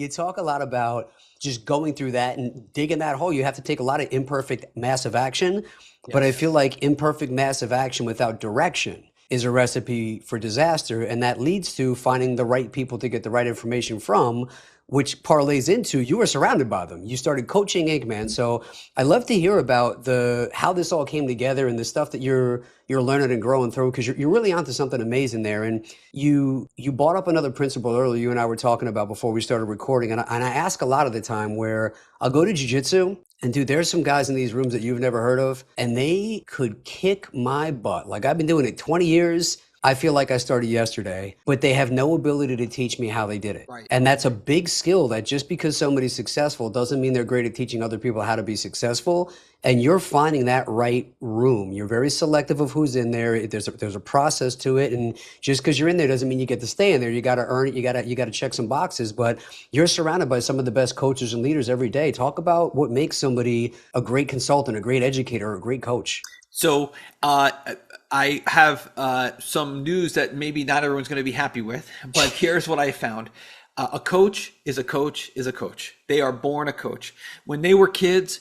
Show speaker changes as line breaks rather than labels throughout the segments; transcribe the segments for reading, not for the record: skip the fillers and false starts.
you talk a lot about just going through that and digging that hole. You have to take a lot of imperfect, massive action. But I feel like imperfect, massive action without direction is a recipe for disaster. And that leads to finding the right people to get the right information from, which parlays into you were surrounded by them. You started Coaching Inc, man. So I love to hear about the how this all came together and the stuff that you're learning and growing through, because you're really onto something amazing there. And you brought up another principle earlier you and I were talking about before we started recording. And I ask a lot of the time where I'll go to jiu-jitsu and dude, there's some guys in these rooms that you've never heard of, and they could kick my butt. Like I've been doing it 20 years. I feel like I started yesterday, but they have no ability to teach me how they did it.
Right.
And that's a big skill that just because somebody's successful doesn't mean they're great at teaching other people how to be successful. And you're finding that right room. You're very selective of who's in there. There's a process to it. And just because you're in there doesn't mean you get to stay in there. You got to earn it. You got to check some boxes, but you're surrounded by some of the best coaches and leaders every day. Talk about what makes somebody a great consultant, a great educator, a great coach.
So I have some news that maybe not everyone's going to be happy with, but here's what I found. A coach is a coach is a coach. They are born a coach. When they were kids,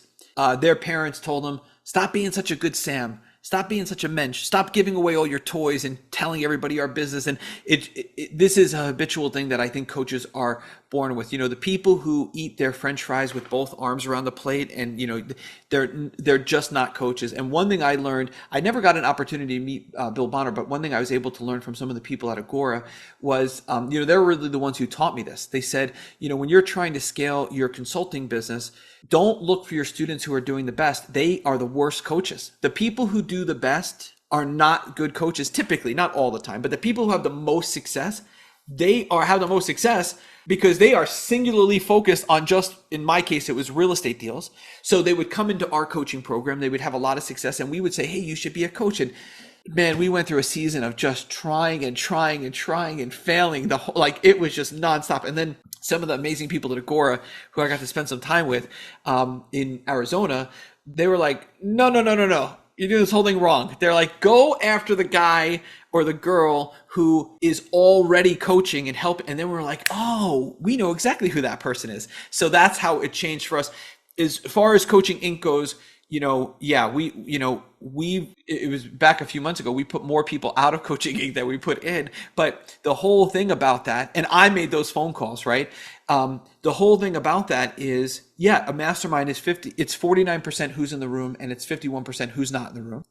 their parents told them, stop being such a good Sam. Stop being such a mensch. Stop giving away all your toys and telling everybody our business. And this is a habitual thing that I think coaches are born with. You know, the people who eat their French fries with both arms around the plate, and you know, they're just not coaches. And one thing I learned, I never got an opportunity to meet Bill Bonner, but one thing I was able to learn from some of the people at Agora was, you know, they're really the ones who taught me this. They said, you know, when you're trying to scale your consulting business, don't look for your students who are doing the best. They are the worst coaches. The people who do the best are not good coaches, typically, not all the time, but the people who have the most success, have the most success because they are singularly focused on just, in my case, it was real estate deals. So they would come into our coaching program, they would have a lot of success, and we would say, hey, you should be a coach. And man, we went through a season of just trying and failing. Like it was just nonstop. And then some of the amazing people at Agora who I got to spend some time with in Arizona, they were like, no. You're doing this whole thing wrong. They're like, go after the guy or the girl who is already coaching and help. And then we're like, oh, we know exactly who that person is. So that's how it changed for us. As far as Coaching Inc. goes, you know, yeah, it was back a few months ago, we put more people out of Coaching Inc. than we put in. But the whole thing about that, and I made those phone calls, right? The whole thing about that is, yeah, a mastermind is it's 49% who's in the room and it's 51% who's not in the room.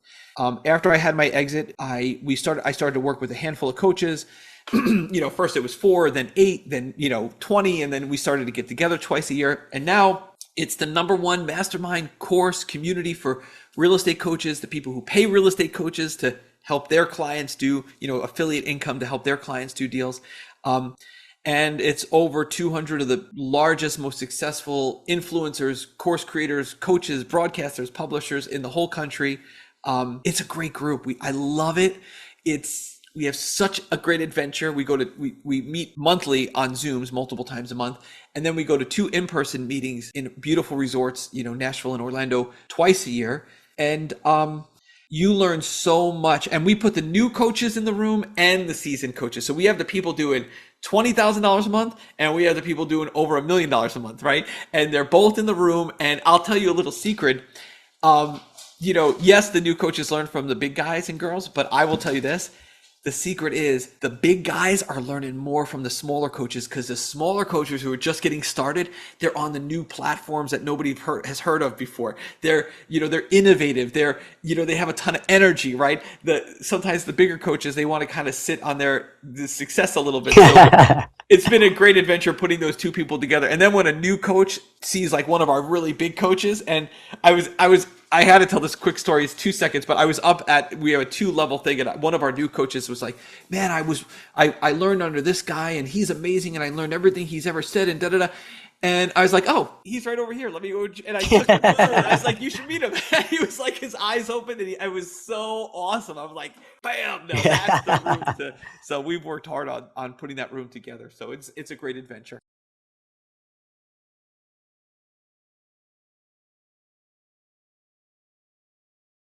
After I had my exit, I started to work with a handful of coaches. You know, first it was 4, then 8, then, 20. And then we started to get together twice a year. And now it's the #1 mastermind course community for real estate coaches, the people who pay real estate coaches to help their clients do, affiliate income to help their clients do deals. And it's over 200 of the largest, most successful influencers, course creators, coaches, broadcasters, publishers in the whole country. It's a great group. I love it. We have such a great adventure. We meet monthly on Zooms multiple times a month. And then we go to 2 in-person meetings in beautiful resorts, Nashville and Orlando twice a year. And you learn so much. And we put the new coaches in the room and the seasoned coaches. So we have the people doing $20,000 a month and we have the people doing over $1 million a month, right? And they're both in the room. And I'll tell you a little secret. Yes, the new coaches learn from the big guys and girls, but I will tell you this. The secret is the big guys are learning more from the smaller coaches because the smaller coaches who are just getting started, they're on the new platforms that nobody has heard of before. They're innovative. They have a ton of energy, right? Sometimes the bigger coaches, they want to kind of sit on the success a little bit. So it's been a great adventure putting those 2 people together. And then when a new coach sees like one of our really big coaches, and I had to tell this quick story. It's 2 seconds, but we have a 2-level thing, and one of our new coaches was like, man, I learned under this guy and he's amazing. And I learned everything he's ever said and da-da-da. And I was like, oh, he's right over here. Let me go. And I took him. I was like, you should meet him. And he was like, his eyes open, and it was so awesome. I was like, bam, no, that's the room so we've worked hard on putting that room together. So it's a great adventure.